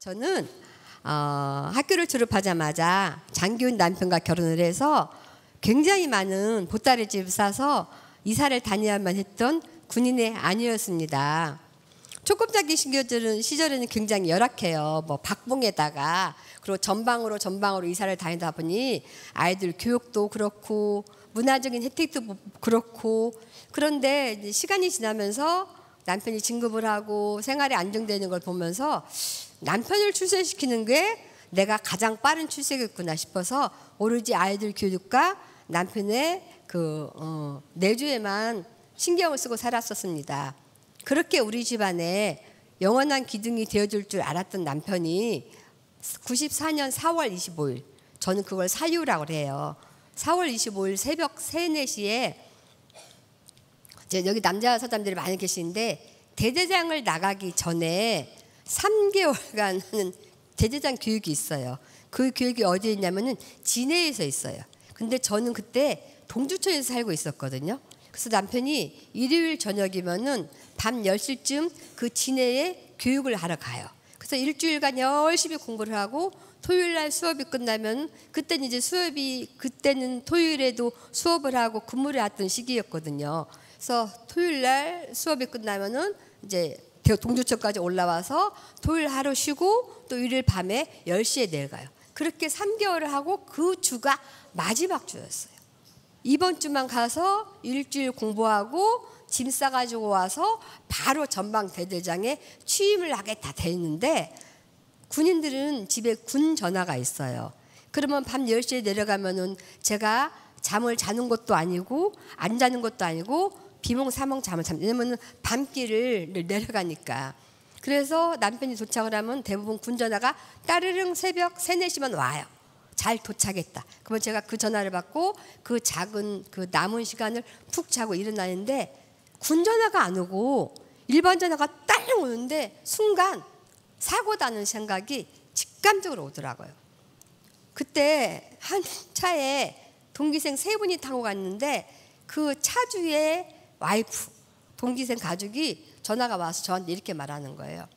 저는 학교를 졸업하자마자 장기훈 남편과 결혼을 해서 굉장히 많은 보따리 집을 싸서 이사를 다녀야만 했던 군인의 아니었습니다. 초급자기 시절에는 굉장히 열악해요. 뭐 박봉에다가 그리고 전방으로 이사를 다니다 보니 아이들 교육도 그렇고 문화적인 혜택도 그렇고, 그런데 이제 시간이 지나면서 남편이 진급을 하고 생활이 안정되는 걸 보면서 남편을 출세시키는 게 내가 가장 빠른 출세겠구나 싶어서 오로지 아이들 교육과 남편의 내조에만 신경을 쓰고 살았었습니다. 그렇게 우리 집안에 영원한 기둥이 되어줄 줄 알았던 남편이 94년 4월 25일, 저는 그걸 사유라고 해요. 4월 25일 새벽 3, 4시에 이제 여기 남자 사람들이 많이 계시는데 대대장을 나가기 전에 3개월간 하는 대대장 교육이 있어요. 그 교육이 어디에 있냐면은 진해에서 있어요. 근데 저는 그때 동두천에서 살고 있었거든요. 그래서 남편이 일요일 저녁이면은 밤 10시쯤 그 진해에 교육을 하러 가요. 그래서 일주일간 열심히 공부를 하고 토요일 날 수업이 끝나면 그때는 토요일에도 수업을 하고 근무를 했던 시기였거든요. 그래서 토요일 날 수업이 끝나면은 이제 동두천까지 올라와서 토요일 하루 쉬고 또 일요일 밤에 10시에 내려가요. 그렇게 3개월을 하고 그 주가 마지막 주였어요. 이번 주만 가서 일주일 공부하고 짐 싸가지고 와서 바로 전방 대대장에 취임을 하겠다 됐는데, 군인들은 집에 군 전화가 있어요. 그러면 밤 10시에 내려가면은 제가 잠을 자는 것도 아니고 안 자는 것도 아니고 비몽사몽 잠을 왜냐면은 밤길을 내려가니까. 그래서 남편이 도착을 하면 대부분 군 전화가 따르릉 새벽 3, 4시만 와요. 잘 도착했다. 그러면 제가 그 전화를 받고 그 작은 그 남은 시간을 푹 자고 일어나는데, 군 전화가 안 오고 일반 전화가 딸랑 오는데 순간 사고다는 생각이 직감적으로 오더라고요. 그때 한 차에 동기생 3분이 타고 갔는데 그 차주의 와이프, 동기생 가족이 전화가 와서 저한테 이렇게 말하는 거예요.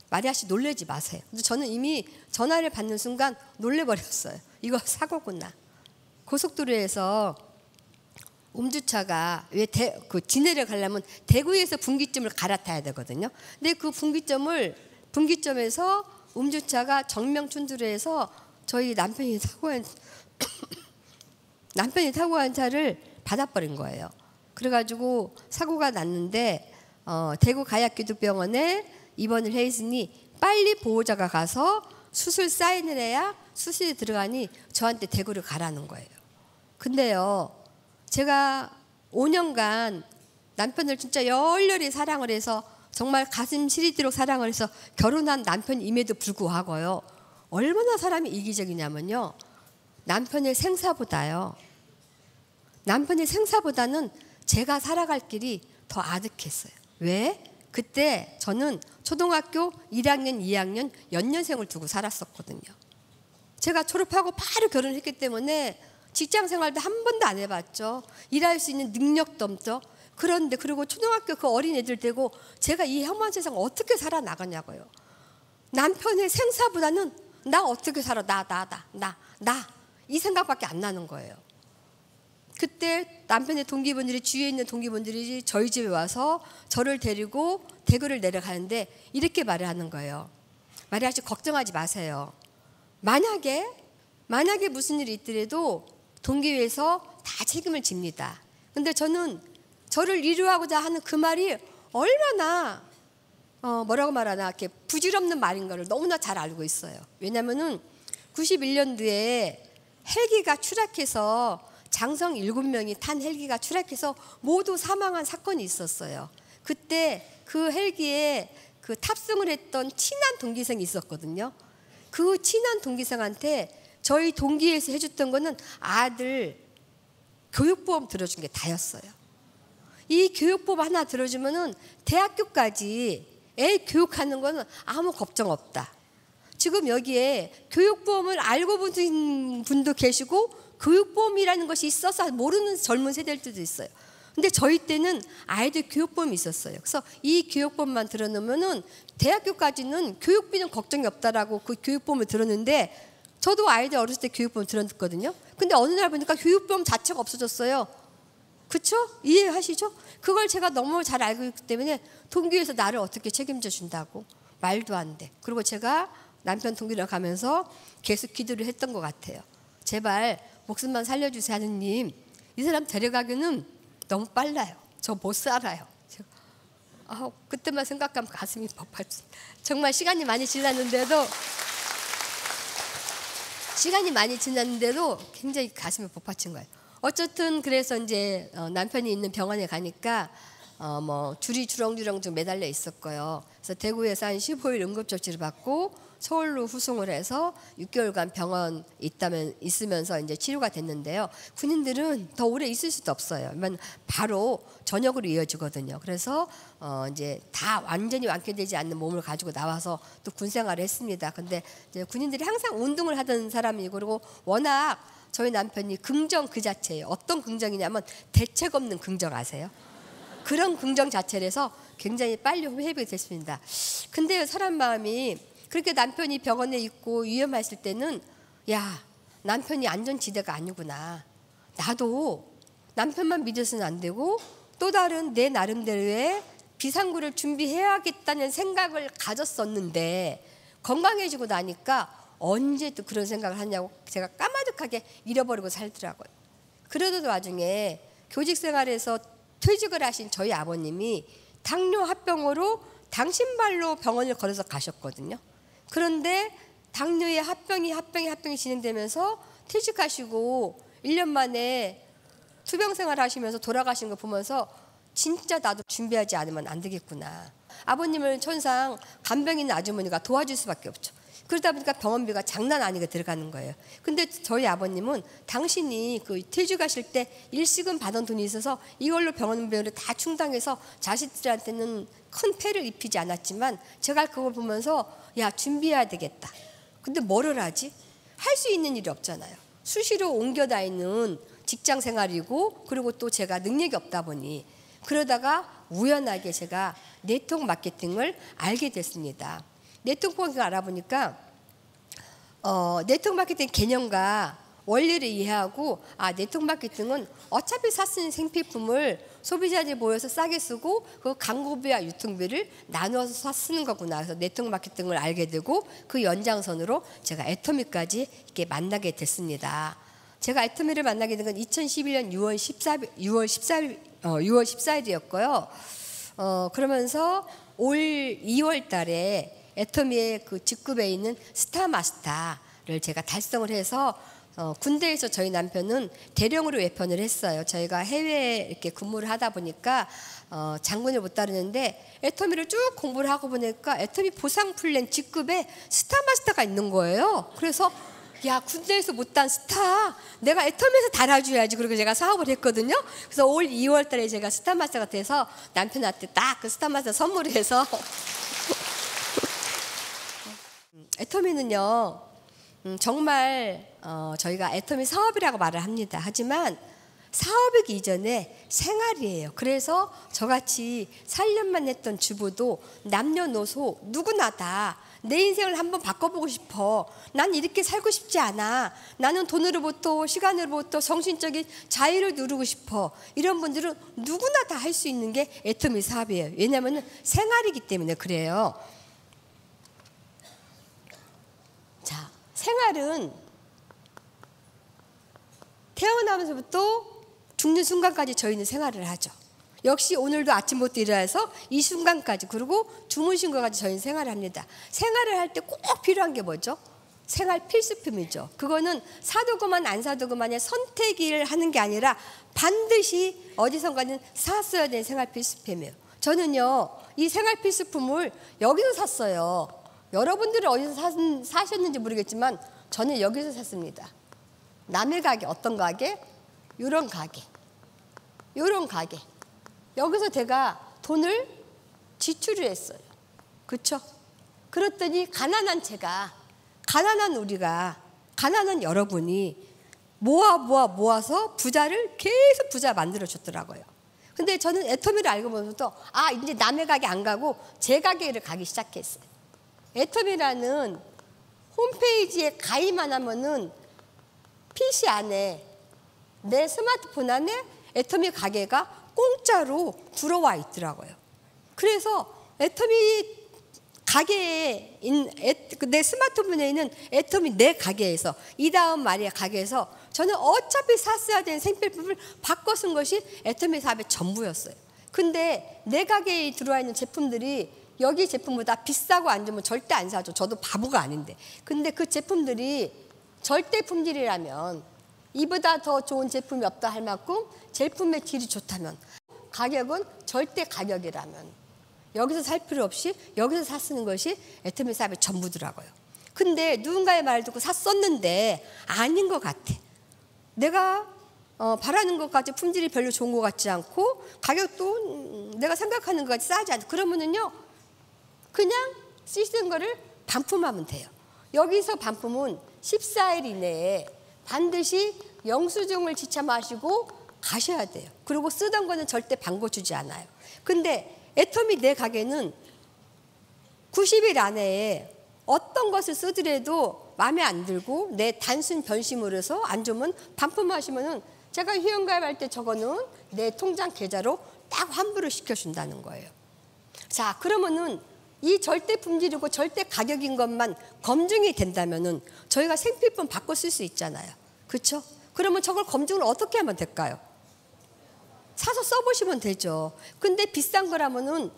마리아 씨 놀라지 마세요. 근데 저는 이미 전화를 받는 순간 놀래버렸어요. 이거 사고구나. 고속도로에서 음주차가 그 진해를 가려면 대구에서 분기점을 갈아타야 되거든요. 근데 그 분기점에서 음주차가 정명춘두로에서 저희 남편이 타고 간 차를 받아버린 거예요. 그래가지고 사고가 났는데 대구 가약기독병원에 입원을 해 있으니 빨리 보호자가 가서 수술 사인을 해야 수술에 들어가니 저한테 대구를 가라는 거예요. 근데요, 제가 5년간 남편을 진짜 열렬히 사랑을 해서 정말 가슴 시리도록 사랑을 해서 결혼한 남편임에도 불구하고요, 얼마나 사람이 이기적이냐면요, 남편의 생사보다는 제가 살아갈 길이 더 아득했어요. 왜? 그때 저는 초등학교 1학년, 2학년 연년생을 두고 살았었거든요. 제가 졸업하고 바로 결혼했기 때문에 직장 생활도 한 번도 안 해봤죠. 일할 수 있는 능력도 없죠. 그런데 그리고 초등학교 그 어린 애들 되고 제가 이 험한 세상 어떻게 살아나가냐고요. 남편의 생사보다는 나 어떻게 살아, 나 이 생각밖에 안 나는 거예요. 그때 남편의 동기분들이, 주위에 있는 동기분들이 저희 집에 와서 저를 데리고 대구를 내려가는데 이렇게 말을 하는 거예요. 마리아 씨 걱정하지 마세요. 만약에 무슨 일이 있더라도 동기회에서 다 책임을 집니다. 근데 저는 저를 위로하고자 하는 그 말이 얼마나 뭐라고 말하나 이렇게 부질없는 말인 거를 너무나 잘 알고 있어요. 왜냐면은 91년도에 헬기가 추락해서 장성 7명이 탄 헬기가 추락해서 모두 사망한 사건이 있었어요. 그때 그 헬기에 그 탑승을 했던 친한 동기생이 있었거든요. 그 친한 동기생한테 저희 동기에서 해줬던 거는 아들 교육보험 들어준 게 다였어요. 이 교육보험 하나 들어주면은 대학교까지 애 교육하는 거는 아무 걱정 없다. 지금 여기에 교육보험을 알고 보신 분도 계시고 교육보험이라는 것이 있어서 모르는 젊은 세대들도 있어요. 근데 저희 때는 아이들 교육보험이 있었어요. 그래서 이 교육보험만 들어놓으면은 대학교까지는 교육비는 걱정이 없다라고 그 교육보험을 들었는데, 저도 아이들 어렸을 때 교육보험 들었거든요. 근데 어느 날 보니까 교육보험 자체가 없어졌어요. 그쵸? 이해하시죠? 그걸 제가 너무 잘 알고 있기 때문에 동교에서 나를 어떻게 책임져 준다고. 말도 안 돼. 그리고 제가 남편 동교랑 가면서 계속 기도를 했던 것 같아요. 제발 목숨만 살려주세요 하느님. 이 사람 데려가기는 너무 빨라요. 저 못 살아요. 그때만 생각하면 가슴이 벅찼어요. 정말 시간이 많이 지났는데도 굉장히 가슴이 벅찼은 거예요. 어쨌든 그래서 이제 남편이 있는 병원에 가니까 뭐 줄이 주렁주렁 좀 매달려 있었고요. 그래서 대구에서 한 15일 응급조치를 받고 서울로 후송을 해서 6개월간 병원 있으면서 이제 치료가 됐는데요. 군인들은 더 오래 있을 수도 없어요. 바로 전역으로 이어지거든요. 그래서 이제 다 완전히 완쾌되지 않는 몸을 가지고 나와서 또 군 생활을 했습니다. 근데 이제 군인들이 항상 운동을 하던 사람이고, 그리고 워낙 저희 남편이 긍정 그 자체예요. 어떤 긍정이냐면 대책 없는 긍정 아세요? 그런 긍정 자체라서 굉장히 빨리 회복이 됐습니다. 근데 사람 마음이 그렇게 남편이 병원에 있고 위험했을 때는, 야, 남편이 안전지대가 아니구나. 나도 남편만 믿어서는 안 되고 또 다른 내 나름대로의 비상구를 준비해야겠다는 생각을 가졌었는데, 건강해지고 나니까 언제 또 그런 생각을 하냐고 제가 까마득하게 잃어버리고 살더라고요. 그러던 와중에 교직 생활에서 퇴직을 하신 저희 아버님이 당뇨 합병으로 당신발로 병원을 걸어서 가셨거든요. 그런데 당뇨의 합병이 진행되면서 퇴직하시고 1년 만에 투병 생활 하시면서 돌아가신 거 보면서 진짜 나도 준비하지 않으면 안 되겠구나. 아버님을 천상 간병 있는 아주머니가 도와줄 수밖에 없죠. 그러다 보니까 병원비가 장난 아니게 들어가는 거예요. 근데 저희 아버님은 당신이 그 퇴직하실 때 일시금 받은 돈이 있어서 이걸로 병원비를 다 충당해서 자식들한테는 큰 폐를 입히지 않았지만, 제가 그걸 보면서 야, 준비해야 되겠다. 근데 뭐를 하지? 할 수 있는 일이 없잖아요. 수시로 옮겨 다니는 직장 생활이고, 그리고 또 제가 능력이 없다 보니, 그러다가 우연하게 제가 네트워크 마케팅을 알게 됐습니다. 네트워크 마케팅을 알아보니까 네트워크 마케팅 개념과 원리를 이해하고, 네트워크 마케팅은 어차피 쓰는 생필품을 소비자들이 모여서 싸게 쓰고 그 광고비와 유통비를 나누어서 쓰는 거구나. 그래서 네트워크 마케팅을 알게 되고, 그 연장선으로 제가 애터미까지 이렇게 만나게 됐습니다. 제가 애터미를 만나게 된 건 2011년 6월 14일이었고요. 그러면서 올 2월 달에 애터미의 그 직급에 있는 스타마스터를 제가 달성을 해서 군대에서 저희 남편은 대령으로 외편을 했어요. 저희가 해외에 이렇게 근무를 하다 보니까 장군을 못 따르는데, 애터미를 쭉 공부를 하고 보니까 애터미 보상 플랜 직급에 스타마스터가 있는 거예요. 그래서 야, 군대에서 못단 스타, 내가 애터미에서 달아줘야지. 그리고 제가 사업을 했거든요. 그래서 올 2월 달에 제가 스타마스터가 돼서 남편한테 딱 그 스타마스터 선물을 해서 애터미는요, 정말 저희가 애터미 사업이라고 말을 합니다. 하지만 사업이기 이전에 생활이에요. 그래서 저같이 살림만 했던 주부도 남녀노소 누구나 다 내 인생을 한번 바꿔보고 싶어. 난 이렇게 살고 싶지 않아. 나는 돈으로부터 시간으로부터 정신적인 자유를 누리고 싶어. 이런 분들은 누구나 다 할 수 있는 게 애터미 사업이에요. 왜냐하면 생활이기 때문에 그래요. 자, 생활은 태어나면서부터 죽는 순간까지 저희는 생활을 하죠. 역시 오늘도 아침부터 일어나서 이 순간까지, 그리고 주무신 것까지 저희는 생활을 합니다. 생활을 할 때 꼭 필요한 게 뭐죠? 생활 필수품이죠. 그거는 사도 그만 안 사도 그만의 선택을 하는 게 아니라 반드시 어디선가는 샀어야 되는 생활 필수품이에요. 저는요, 이 생활 필수품을 여기서 샀어요. 여러분들은 어디서 사셨는지 모르겠지만 저는 여기서 샀습니다. 남의 가게, 어떤 가게? 이런 가게. 이런 가게. 여기서 제가 돈을 지출을 했어요. 그렇죠? 그랬더니 가난한 제가, 가난한 우리가, 가난한 여러분이 모아서 부자를 계속 부자 만들어줬더라고요. 근데 저는 애터미를 알고 보면서 이제 남의 가게 안 가고 제 가게를 가기 시작했어요. 애터미라는 홈페이지에 가입만 하면은 PC 안에 내 스마트폰 안에 애터미 가게가 공짜로 들어와 있더라고요. 그래서 애터미 가게에 내 스마트폰에 있는 애터미 내 가게에서 이다음 마리아 가게에서 저는 어차피 샀어야 되는 생필품을 바꿔 쓴 것이 애터미 사업의 전부였어요. 근데 내 가게에 들어와 있는 제품들이 여기 제품보다 비싸고 안 좋으면 절대 안 사죠. 저도 바보가 아닌데. 근데 그 제품들이 절대 품질이라면 이보다 더 좋은 제품이 없다 할 만큼 제품의 질이 좋다면 가격은 절대 가격이라면 여기서 살 필요 없이 여기서 샀쓰는 것이 애터미 사업의 전부더라고요. 근데 누군가의 말을 듣고 샀었는데 아닌 것 같아. 내가 바라는 것까지 품질이 별로 좋은 것 같지 않고 가격도 내가 생각하는 것 같이 싸지 않고 그러면은요 그냥 쓰시는 거를 반품하면 돼요. 여기서 반품은 14일 이내에 반드시 영수증을 지참하시고 가셔야 돼요. 그리고 쓰던 거는 절대 반고 주지 않아요. 근데 애터미 내 가게는 90일 안에 어떤 것을 쓰더라도 마음에 안 들고 내 단순 변심으로 해서 안 좋으면 반품하시면은 제가 회원가입할 때 저거는 내 통장 계좌로 딱 환불을 시켜준다는 거예요. 자, 그러면은 이 절대 품질이고 절대 가격인 것만 검증이 된다면은 저희가 생필품 바꿔 쓸 수 있잖아요. 그렇죠? 그러면 저걸 검증을 어떻게 하면 될까요? 사서 써보시면 되죠. 근데 비싼 거라면은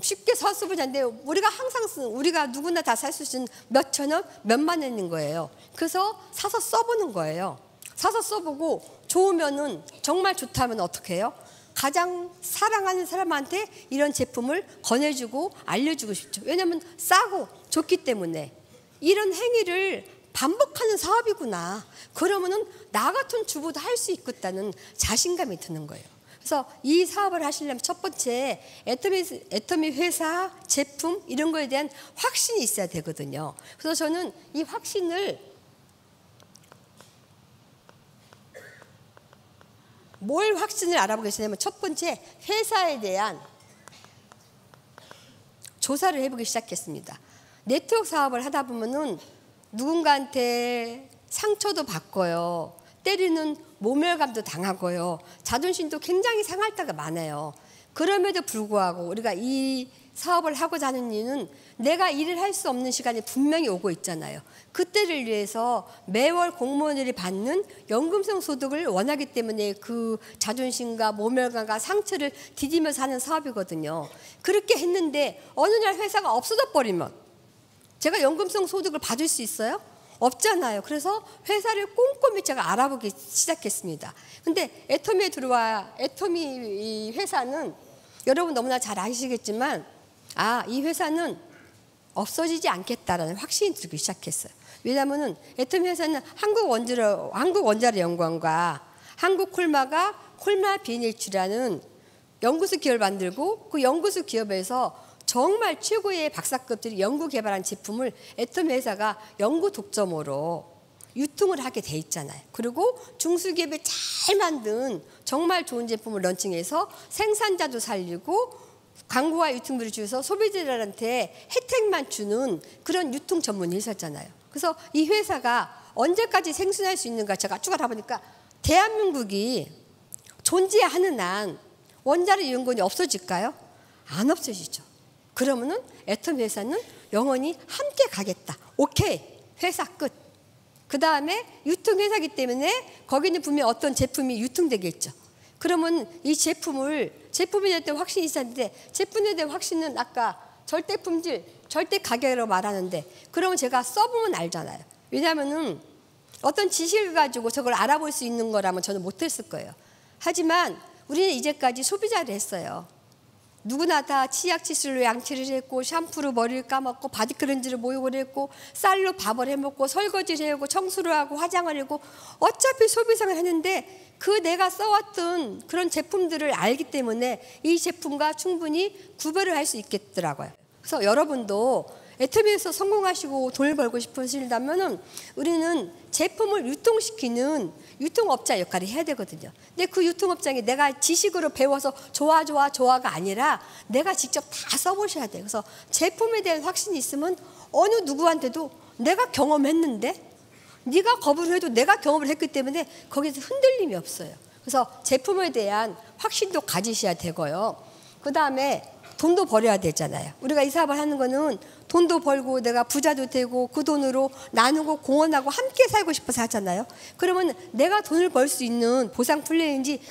쉽게 사서 써보지 않는데 우리가 누구나 다 살 수 있는 몇천 원, 몇만 원인 거예요. 그래서 사서 써보는 거예요. 사서 써보고 좋으면은 정말 좋다면 어떻게 해요? 가장 사랑하는 사람한테 이런 제품을 권해주고 알려주고 싶죠. 왜냐하면 싸고 좋기 때문에 이런 행위를 반복하는 사업이구나. 그러면은 나 같은 주부도 할 수 있겠다는 자신감이 드는 거예요. 그래서 이 사업을 하시려면 첫 번째 애터미 회사, 제품 이런 거에 대한 확신이 있어야 되거든요. 그래서 저는 이 확신을 뭘 확신을 알아보겠냐면 첫 번째 회사에 대한 조사를 해보기 시작했습니다. 네트워크 사업을 하다 보면은 누군가한테 상처도 받고요. 때리는 모멸감도 당하고요. 자존심도 굉장히 상할 때가 많아요. 그럼에도 불구하고 우리가 이 사업을 하고자 하는 이유는 내가 일을 할 수 없는 시간이 분명히 오고 있잖아요. 그때를 위해서 매월 공무원들이 받는 연금성 소득을 원하기 때문에 그 자존심과 모멸감과 상처를 디디면서 하는 사업이거든요. 그렇게 했는데 어느 날 회사가 없어져 버리면 제가 연금성 소득을 받을 수 있어요? 없잖아요. 그래서 회사를 꼼꼼히 제가 알아보기 시작했습니다. 근데 애터미에 들어와 애터미 회사는 여러분 너무나 잘 아시겠지만 이 회사는 없어지지 않겠다라는 확신이 들기 시작했어요. 왜냐하면 애터미 회사는 한국 원자로 연구원과 한국 콜마가 콜마 비닐주라는 연구소 기업을 만들고 그 연구소 기업에서 정말 최고의 박사급들이 연구 개발한 제품을 애터미 회사가 연구 독점으로 유통을 하게 돼 있잖아요. 그리고 중소기업이 잘 만든 정말 좋은 제품을 런칭해서 생산자도 살리고 광고와 유통비를 주어서 소비자들한테 혜택만 주는 그런 유통 전문 회사잖아요. 그래서 이 회사가 언제까지 생존할 수 있는가 제가 쭉 알아보니까 대한민국이 존재하는 한 원자로 연구원이 없어질까요? 안 없어지죠. 그러면은 애터미 회사는 영원히 함께 가겠다. 오케이. 회사 끝. 그 다음에 유통회사이기 때문에 거기는 분명히 어떤 제품이 유통되겠죠. 그러면 이 제품에 대한 확신이 있었는데 제품에 대한 확신은 아까 절대 품질, 절대 가격으로 말하는데 그러면 제가 써보면 알잖아요. 왜냐하면은 어떤 지식을 가지고 저걸 알아볼 수 있는 거라면 저는 못했을 거예요. 하지만 우리는 이제까지 소비자를 했어요. 누구나 다 치약 칫솔로 양치를 했고 샴푸로 머리를 감았고 바디크렌즈로 목욕을 했고 쌀로 밥을 해먹고 설거지를 하고 청소를 하고 화장을 하고 어차피 소비생을 했는데 그 내가 써왔던 그런 제품들을 알기 때문에 이 제품과 충분히 구별을 할 수 있겠더라고요. 그래서 여러분도 애터미에서 성공하시고 돈을 벌고 싶으시다면은 우리는 제품을 유통시키는 유통업자 역할을 해야 되거든요. 근데 그 유통업장에 내가 지식으로 배워서 좋아가 아니라 내가 직접 다 써보셔야 돼요. 그래서 제품에 대한 확신이 있으면 어느 누구한테도 내가 경험했는데 네가 거부를 해도 내가 경험을 했기 때문에 거기서 흔들림이 없어요. 그래서 제품에 대한 확신도 가지셔야 되고요. 그 다음에 돈도 벌어야 되잖아요. 우리가 이 사업을 하는 거는 돈도 벌고 내가 부자도 되고 그 돈으로 나누고 공헌하고 함께 살고 싶어서 하잖아요. 그러면 내가 돈을 벌 수 있는 보상 플랜인지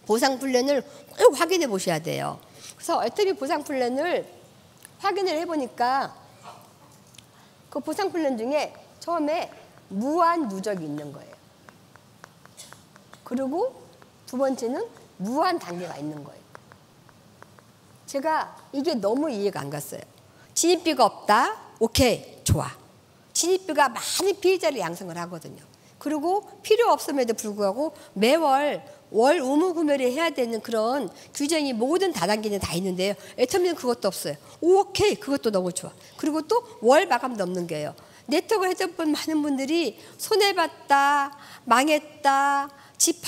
보상 플랜을 꼭 확인해 보셔야 돼요. 그래서 애터미 보상 플랜을 확인을 해보니까 그 보상 플랜 중에 처음에 무한 누적이 있는 거예요. 그리고 두 번째는 무한 단계가 있는 거예요. 제가 이게 너무 이해가 안 갔어요. 진입비가 없다? 오케이, 좋아. 진입비가 많은 피해자를 양성을 하거든요. 그리고 필요 없음에도 불구하고 매월 월 의무 구매를 해야 되는 그런 규정이 모든 다단계는 다 있는데요. 애터미는 그것도 없어요. 오케이, 그것도 너무 좋아. 그리고 또 월 마감도 없는 거예요. 네트워크를 했던 많은 분들이 손해봤다, 망했다, 집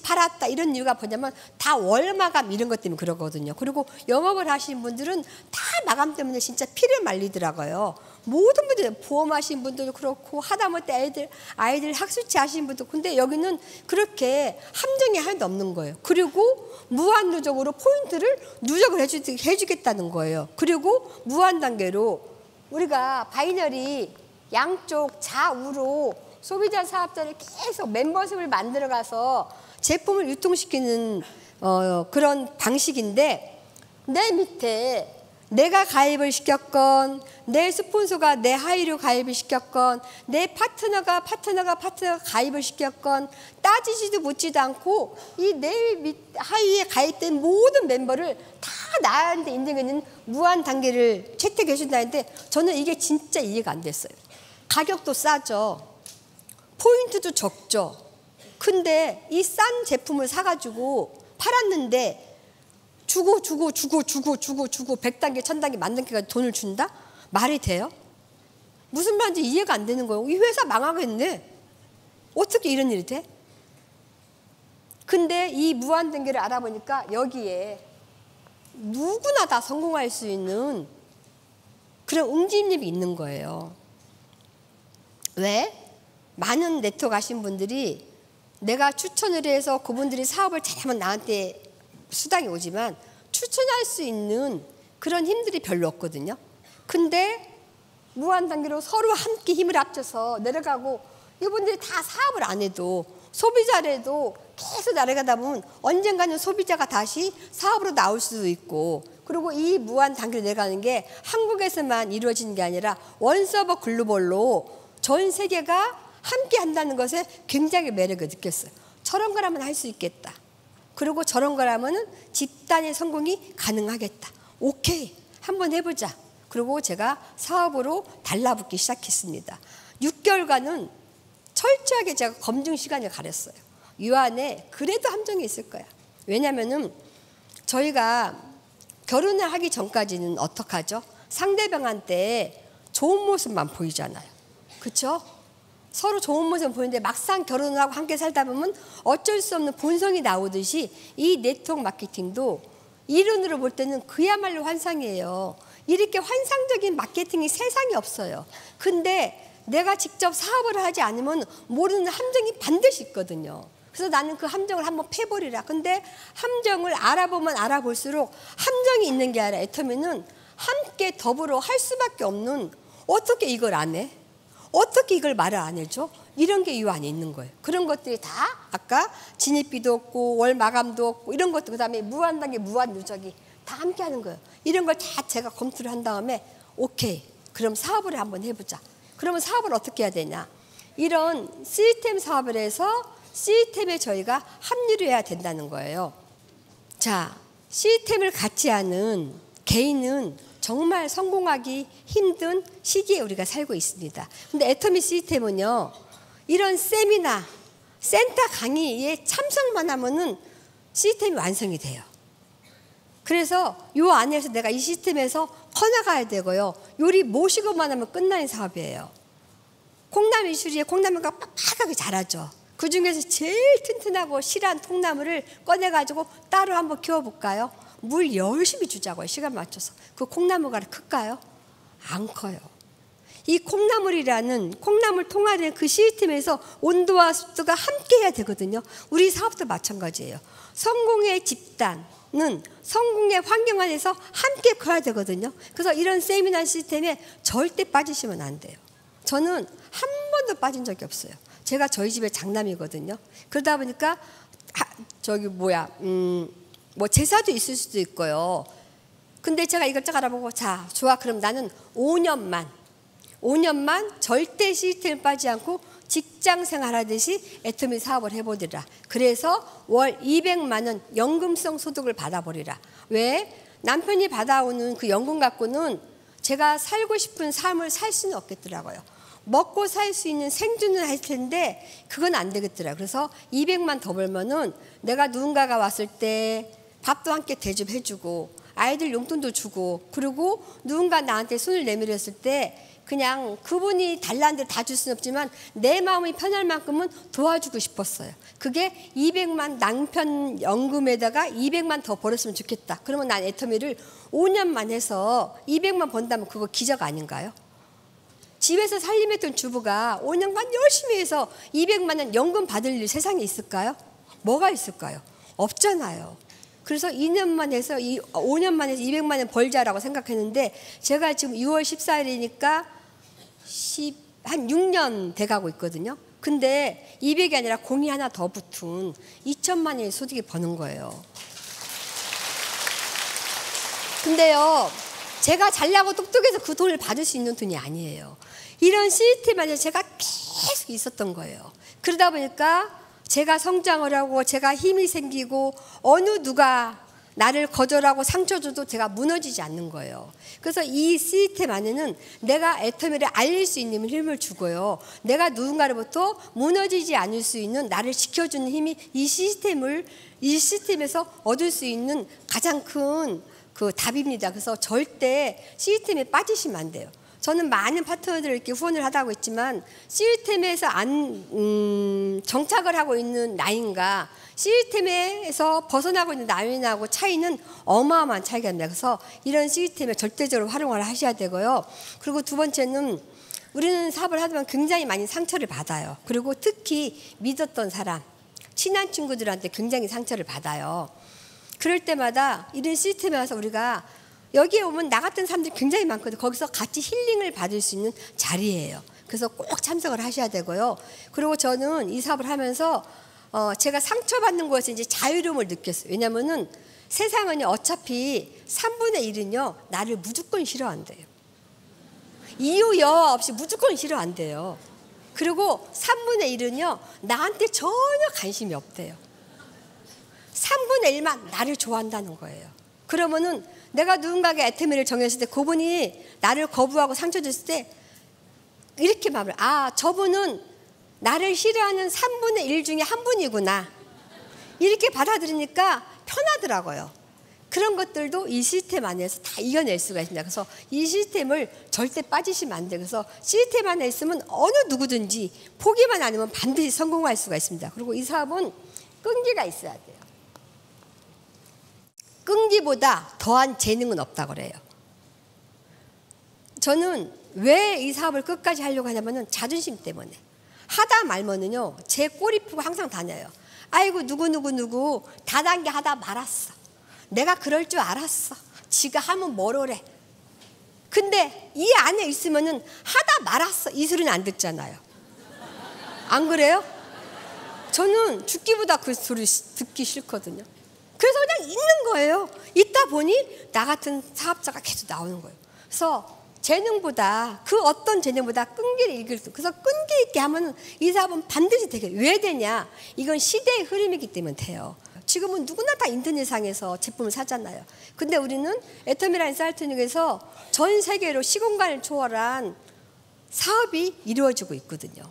팔았다 이런 이유가 뭐냐면 다 월 마감 이런 것 때문에 그러거든요. 그리고 영업을 하시는 분들은 다 마감 때문에 진짜 피를 말리더라고요. 모든 분들 보험하신 분들도 그렇고 하다못해 아이들 학습지 하시는 분도 근데 여기는 그렇게 함정이 하나도 없는 거예요. 그리고 무한 누적으로 포인트를 누적을 해주겠다는 거예요. 그리고 무한 단계로 우리가 바이너리 양쪽 좌우로 소비자 사업자를 계속 멤버십을 만들어가서 제품을 유통시키는 그런 방식인데 내 밑에 내가 가입을 시켰건 내 스폰서가 내 하위로 가입을 시켰건 내 파트너가 가입을 시켰건 따지지도 묻지도 않고 이 내 하위에 가입된 모든 멤버를 다 나한테 인증해주는 무한 단계를 채택해 준다는데 저는 이게 진짜 이해가 안 됐어요. 가격도 싸죠. 포인트도 적죠. 근데 이 싼 제품을 사가지고 팔았는데 주고 100단계, 1000단계, 10,000단계까지 돈을 준다? 말이 돼요? 무슨 말인지 이해가 안 되는 거예요. 이 회사 망하겠네. 어떻게 이런 일이 돼? 근데 이 무한단계를 알아보니까 여기에 누구나 다 성공할 수 있는 그런 응집력이 있는 거예요. 왜? 많은 네트워크 하신 분들이 내가 추천을 해서 그분들이 사업을 잘하면 나한테 수당이 오지만 추천할 수 있는 그런 힘들이 별로 없거든요. 근데 무한 단계로 서로 함께 힘을 합쳐서 내려가고 이분들이 다 사업을 안 해도 소비자라도 계속 나아가다 보면 언젠가는 소비자가 다시 사업으로 나올 수도 있고 그리고 이 무한 단계로 내려가는 게 한국에서만 이루어지는 게 아니라 원서버 글로벌로 전 세계가 함께 한다는 것에 굉장히 매력을 느꼈어요. 저런 거라면 할 수 있겠다. 그리고 저런 거라면 집단의 성공이 가능하겠다. 오케이, 한번 해보자. 그리고 제가 사업으로 달라붙기 시작했습니다. 6개월간은 철저하게 제가 검증 시간을 가렸어요. 이 안에 그래도 함정이 있을 거야. 왜냐면은 저희가 결혼을 하기 전까지는 어떻게 하죠? 상대방한테 좋은 모습만 보이잖아요. 그렇죠? 서로 좋은 모습을 보이는데 막상 결혼을 하고 함께 살다 보면 어쩔 수 없는 본성이 나오듯이 이 네트워크 마케팅도 이론으로 볼 때는 그야말로 환상이에요. 이렇게 환상적인 마케팅이 세상에 없어요. 근데 내가 직접 사업을 하지 않으면 모르는 함정이 반드시 있거든요. 그래서 나는 그 함정을 한번 패버리라. 근데 함정을 알아보면 알아볼수록 함정이 있는 게 아니라 애터미는 함께 더불어 할 수밖에 없는 어떻게 이걸 안 해? 어떻게 이걸 말을 안 해줘? 이런 게 이 안에 있는 거예요. 그런 것들이 다 아까 진입비도 없고 월 마감도 없고 이런 것도 그다음에 무한단계 무한 누적이 다 함께 하는 거예요. 이런 걸 다 제가 검토를 한 다음에 오케이, 그럼 사업을 한번 해보자. 그러면 사업을 어떻게 해야 되냐? 이런 시스템 사업을 해서 시스템에 저희가 합류를 해야 된다는 거예요. 자, 시스템을 갖지 않은 개인은 정말 성공하기 힘든 시기에 우리가 살고 있습니다. 근데 애터미 시스템은요, 이런 세미나, 센터 강의에 참석만 하면은 시스템이 완성이 돼요. 그래서 요 안에서 내가 이 시스템에서 커나가야 되고요. 요리 모시고만 하면 끝나는 사업이에요. 콩나물 이슈리에 콩나물가 빡빡하게 자라죠. 그 중에서 제일 튼튼하고 실한 통나물을 꺼내가지고 따로 한번 키워볼까요? 물 열심히 주자고요. 시간 맞춰서. 그 콩나물가 클까요? 안 커요. 이 콩나물이라는 콩나물 통화되는 그 시스템에서 온도와 습도가 함께 해야 되거든요. 우리 사업도 마찬가지예요. 성공의 집단은 성공의 환경 안에서 함께 커야 되거든요. 그래서 이런 세미나 시스템에 절대 빠지시면 안 돼요. 저는 한 번도 빠진 적이 없어요. 제가 저희 집에 장남이거든요. 그러다 보니까 뭐 제사도 있을 수도 있고요. 근데 제가 이것저것 알아보고 자 좋아 그럼 나는 5년만 절대 시스템을 빠지지 않고 직장 생활하듯이 애터미 사업을 해보리라. 그래서 월 200만 원 연금성 소득을 받아버리라. 왜? 남편이 받아오는 그 연금 갖고는 제가 살고 싶은 삶을 살 수는 없겠더라고요. 먹고 살 수 있는 생존을 할 텐데 그건 안 되겠더라고요. 그래서 200만 더 벌면은 내가 누군가가 왔을 때 밥도 함께 대접해주고 아이들 용돈도 주고 그리고 누군가 나한테 손을 내밀었을 때 그냥 그분이 달라는 대로 다 줄 수는 없지만 내 마음이 편할 만큼은 도와주고 싶었어요. 그게 200만 남편 연금에다가 200만 더 벌었으면 좋겠다. 그러면 난 애터미를 5년만 해서 200만 번다면 그거 기적 아닌가요? 집에서 살림했던 주부가 5년간 열심히 해서 200만 원 연금 받을 일 세상에 있을까요? 뭐가 있을까요? 없잖아요. 그래서 5년만 해서 200만 원 벌자라고 생각했는데 제가 지금 6월 14일이니까 한 6년 돼가고 있거든요. 근데 200이 아니라 공이 하나 더 붙은 2천만 원의 소득이 버는 거예요. 근데요, 제가 잘나고 똑똑해서 그 돈을 받을 수 있는 돈이 아니에요. 이런 시스템 안에 제가 계속 있었던 거예요. 그러다 보니까 제가 성장을 하고 제가 힘이 생기고 어느 누가 나를 거절하고 상처 줘도 제가 무너지지 않는 거예요. 그래서 이 시스템 안에는 내가 애터미를 알릴 수 있는 힘을 주고요. 내가 누군가로부터 무너지지 않을 수 있는 나를 지켜주는 힘이 이 시스템에서 얻을 수 있는 가장 큰 그 답입니다. 그래서 절대 시스템에 빠지시면 안 돼요. 저는 많은 파트너들을 이렇게 후원을 하다고 했지만 시스템에서 정착을 하고 있는 라인과 시스템에서 벗어나고 있는 라인하고 차이는 어마어마한 차이가 납니다. 그래서 이런 시스템을 절대적으로 활용을 하셔야 되고요. 그리고 두 번째는 우리는 사업을 하다 보면 굉장히 많이 상처를 받아요. 그리고 특히 믿었던 사람, 친한 친구들한테 굉장히 상처를 받아요. 그럴 때마다 이런 시스템에 와서 우리가 여기에 오면 나 같은 사람들이 굉장히 많거든요. 거기서 같이 힐링을 받을 수 있는 자리예요. 그래서 꼭 참석을 하셔야 되고요. 그리고 저는 이 사업을 하면서 제가 상처받는 거에서 이제 자유로움을 느꼈어요. 왜냐면은 세상은 어차피 3분의 1은요 나를 무조건 싫어한대요. 이유 여하 없이 무조건 싫어한대요. 그리고 3분의 1은요 나한테 전혀 관심이 없대요. 3분의 1만 나를 좋아한다는 거예요. 그러면은 내가 누군가에게 애터미를 정했을 때 그분이 나를 거부하고 상처 줬을 때 이렇게 말을 저분은 나를 싫어하는 3분의 1 중에 한 분이구나 이렇게 받아들이니까 편하더라고요. 그런 것들도 이 시스템 안에서 다 이겨낼 수가 있습니다. 그래서 이 시스템을 절대 빠지시면 안 돼요. 그래서 시스템 안에 있으면 어느 누구든지 포기만 안 하면 반드시 성공할 수가 있습니다. 그리고 이 사업은 끈기가 있어야 돼요. 끈기보다 더한 재능은 없다고 그래요. 저는 왜 이 사업을 끝까지 하려고 하냐면은 자존심 때문에. 하다 말면은요 제 꼬리 푸고 항상 다녀요. 아이고 누구 다단계 하다 말았어. 내가 그럴 줄 알았어. 지가 하면 뭐로래. 근데 이 안에 있으면은 하다 말았어 이 소리는 안 듣잖아요. 안 그래요? 저는 죽기보다 그 소리 듣기 싫거든요. 그래서 그냥 있는 거예요. 있다 보니 나 같은 사업자가 계속 나오는 거예요. 그래서 재능보다 그 어떤 재능보다 끈기를 이길 수. 그래서 끈기 있게 하면 이 사업은 반드시 되게. 왜 되냐? 이건 시대의 흐름이기 때문에 돼요. 지금은 누구나 다 인터넷상에서 제품을 사잖아요. 근데 우리는 애터미라는 사이트에서 전 세계로 시공간을 초월한 사업이 이루어지고 있거든요.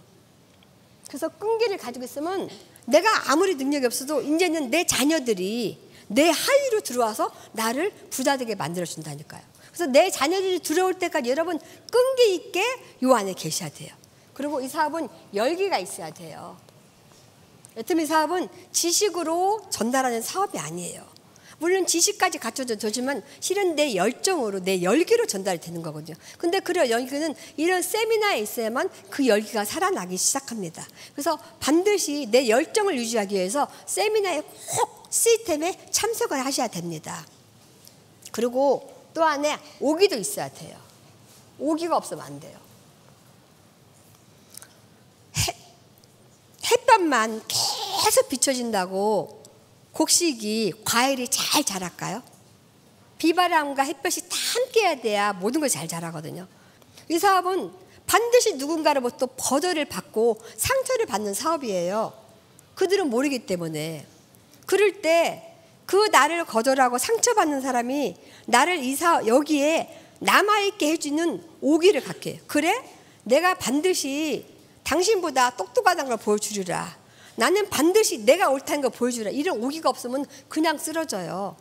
그래서 끈기를 가지고 있으면 내가 아무리 능력이 없어도 이제는 내 자녀들이 내 하위로 들어와서 나를 부자되게 만들어준다니까요. 그래서 내 자녀들이 들어올 때까지 여러분 끈기 있게 요 안에 계셔야 돼요. 그리고 이 사업은 열기가 있어야 돼요. 애터미 사업은 지식으로 전달하는 사업이 아니에요. 물론 지식까지 갖춰져 되지만 실은 내 열정으로, 내 열기로 전달이 되는 거거든요. 근데 그 열기는 이런 세미나에 있어야만 그 열기가 살아나기 시작합니다. 그래서 반드시 내 열정을 유지하기 위해서 세미나에 꼭 시스템에 참석을 하셔야 됩니다. 그리고 또 안에 오기도 있어야 돼요. 오기가 없으면 안 돼요. 햇볕만 계속 비춰진다고 곡식이, 과일이 잘 자랄까요? 비바람과 햇볕이 다 함께해야 돼야 모든 걸 잘 자라거든요. 이 사업은 반드시 누군가로부터 거절을 받고 상처를 받는 사업이에요. 그들은 모르기 때문에. 그럴 때 그 나를 거절하고 상처받는 사람이 나를 여기에 남아있게 해주는 오기를 갖게 해요. 그래? 내가 반드시 당신보다 똑똑하다는 걸 보여주리라. 나는 반드시 내가 옳다는 걸 보여주라. 이런 오기가 없으면 그냥 쓰러져요.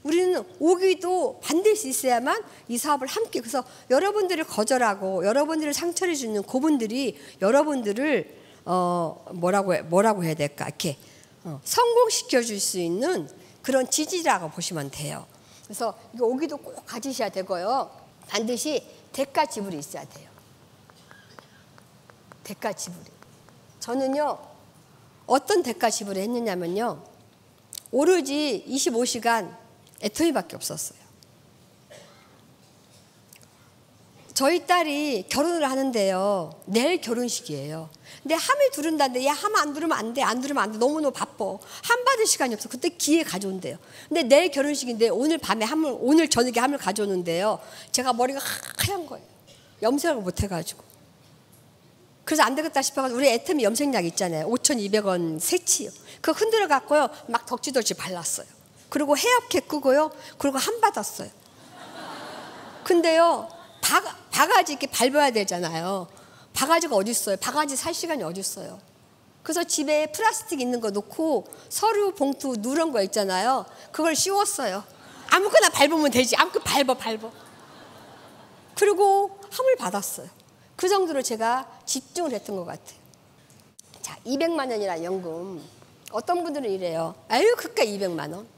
우리는 오기도 반드시 있어야만 이 사업을 함께. 그래서 여러분들을 거절하고 여러분들을 상처를 주는 그분들이 여러분들을 뭐라고 해야 될까? 이렇게 성공시켜 줄 수 있는 그런 지지라고 보시면 돼요. 그래서 이거 오기도 꼭 가지셔야 되고요. 반드시 대가 지불이 있어야 돼요. 대가 지불이. 저는요, 어떤 대가 지불을 했느냐면요, 오로지 25시간 애터미밖에 없었어요. 저희 딸이 결혼을 하는데요, 내일 결혼식이에요. 근데 함을 두른다는데, 야, 함 안 두르면 안 돼, 안 두르면 안 돼. 너무너무 바빠. 함 받을 시간이 없어. 그때 기회 가져온대요. 근데 내일 결혼식인데 오늘 밤에 오늘 저녁에 함을 가져오는데요, 제가 머리가 하얀 거예요. 염색을 못 해가지고. 그래서 안 되겠다 싶어가지고 우리 애터미 염색약 있잖아요. 5,200원 세치요. 그거 흔들어 갖고요, 막 덕지덕지 발랐어요. 그리고 헤어캡 끄고요, 그리고 함 받았어요. 근데요, 바가지 이렇게 밟아야 되잖아요. 바가지가 어디 있어요? 바가지 살 시간이 어디 있어요? 그래서 집에 플라스틱 있는 거 놓고 서류 봉투 누런 거 있잖아요. 그걸 씌웠어요. 아무거나 밟으면 되지. 아무거나 밟아. 그리고 함을 받았어요. 그 정도로 제가 집중을 했던 것 같아요. 자, 200만 원이라는 연금. 어떤 분들은 이래요. 아유, 그깟 200만 원.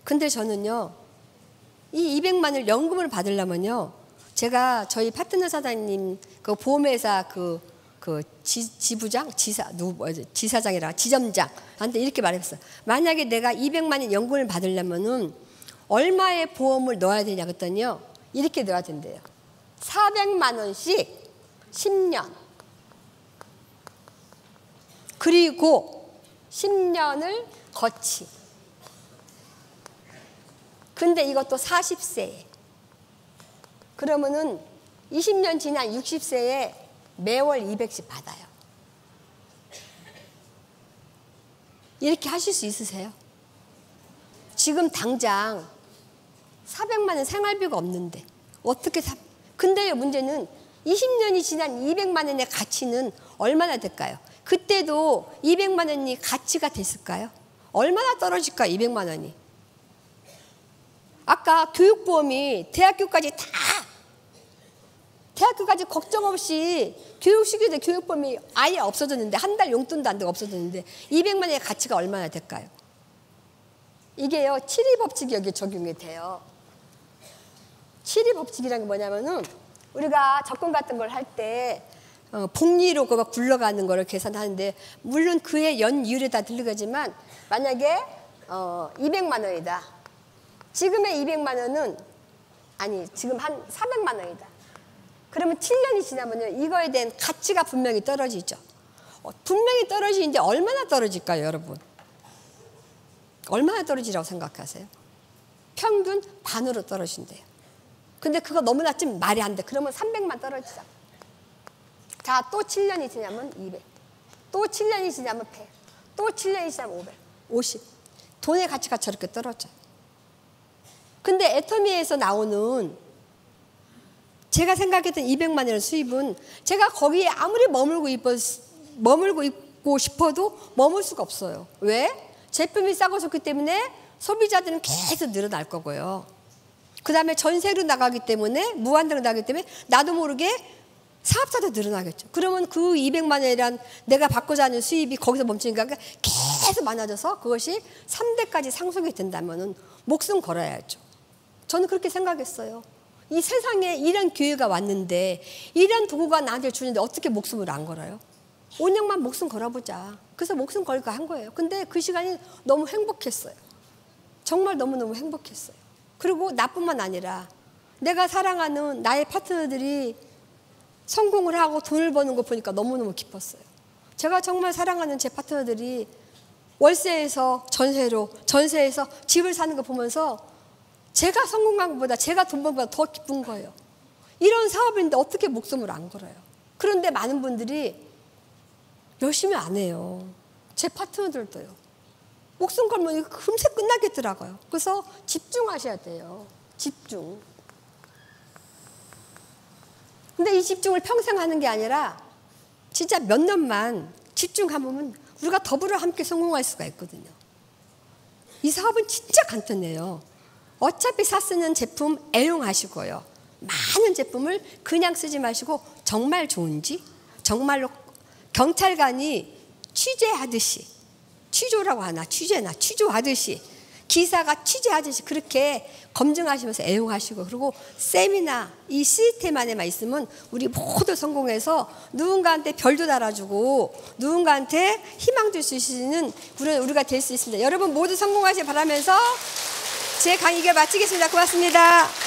근데 저는요, 이 200만 원을 연금을 받으려면요, 제가 저희 파트너 사장님 그 보험회사 지부장, 지사장이라 지점장한테 이렇게 말했어요. 만약에 내가 200만 원 연금을 받으려면은 얼마의 보험을 넣어야 되냐 그랬더니요, 이렇게 넣어야 된대요. 400만 원씩 10년. 그리고 10년을 거치. 근데 이것도 40세에. 그러면은 20년 지난 60세에 매월 200씩 받아요. 이렇게 하실 수 있으세요? 지금 당장 400만 원 생활비가 없는데 어떻게 근데요, 문제는 20년이 지난 200만 원의 가치는 얼마나 될까요? 그때도 200만 원이 가치가 됐을까요? 얼마나 떨어질까요, 200만 원이? 아까 교육보험이 대학교까지 걱정 없이 교육시키는데 교육보험이 아예 없어졌는데, 한 달 용돈도 안 되고 없어졌는데 200만 원의 가치가 얼마나 될까요? 이게요, 7위 법칙이 여기에 적용이 돼요. 7위 법칙이라는 게 뭐냐면은, 우리가 적금 같은 걸 할 때 복리로 그거 굴러가는 거를 계산하는데, 물론 그의 연이율에 다 들어가지만, 만약에 200만 원이다. 지금의 200만 원은 지금 한 400만 원이다. 그러면 7년이 지나면 이거에 대한 가치가 분명히 떨어지죠. 분명히 떨어지는데 얼마나 떨어질까요, 여러분? 얼마나 떨어지라고 생각하세요? 평균 반으로 떨어진대요. 근데 그거 너무 낮으면 말이 안 돼. 그러면 300만 떨어지자. 자, 또 7년이 지나면 200. 또 7년이 지나면 100. 또 7년이 지나면 500. 50. 돈의 가치가 저렇게 떨어져요. 근데 애터미에서 나오는 제가 생각했던 200만 원의 수입은 제가 거기에 아무리 머물고 있고 싶어도 머물 수가 없어요. 왜? 제품이 싸고 좋기 때문에 소비자들은 계속 늘어날 거고요. 그 다음에 전세로 나가기 때문에, 무한대로 나가기 때문에 나도 모르게 사업자도 늘어나겠죠. 그러면 그 200만 원이란 내가 받고자 하는 수입이 거기서 멈추니까 계속 많아져서 그것이 3대까지 상속이 된다면 목숨 걸어야죠. 저는 그렇게 생각했어요. 이 세상에 이런 기회가 왔는데, 이런 도구가 나한테 주는데 어떻게 목숨을 안 걸어요? 5년만 목숨 걸어보자. 그래서 목숨 걸고 한 거예요. 근데 그 시간이 너무 행복했어요. 정말 너무너무 행복했어요. 그리고 나뿐만 아니라 내가 사랑하는 나의 파트너들이 성공을 하고 돈을 버는 거 보니까 너무너무 기뻤어요. 제가 정말 사랑하는 제 파트너들이 월세에서 전세에서 집을 사는 거 보면서 제가 성공한 것보다, 제가 돈 버는 것보다 더 기쁜 거예요. 이런 사업인데 어떻게 목숨을 안 걸어요? 그런데 많은 분들이 열심히 안 해요. 제 파트너들도요. 목숨 걸면 금세 끝나겠더라고요. 그래서 집중하셔야 돼요. 집중. 근데 이 집중을 평생 하는 게 아니라 진짜 몇 년만 집중하면 우리가 더불어 함께 성공할 수가 있거든요. 이 사업은 진짜 간단해요. 어차피 쓰는 제품 애용하시고요. 많은 제품을 그냥 쓰지 마시고 정말 좋은지, 정말로 경찰관이 취재하듯이, 취조라고 하나, 취조하듯이, 기사가 취재하듯이 그렇게 검증하시면서 애용하시고, 그리고 세미나 이 시스템 안에만 있으면 우리 모두 성공해서 누군가한테 별도 달아주고 누군가한테 희망 줄 수 있는 우리가 될 수 있습니다. 여러분 모두 성공하시길 바라면서 제 강의를 마치겠습니다. 고맙습니다.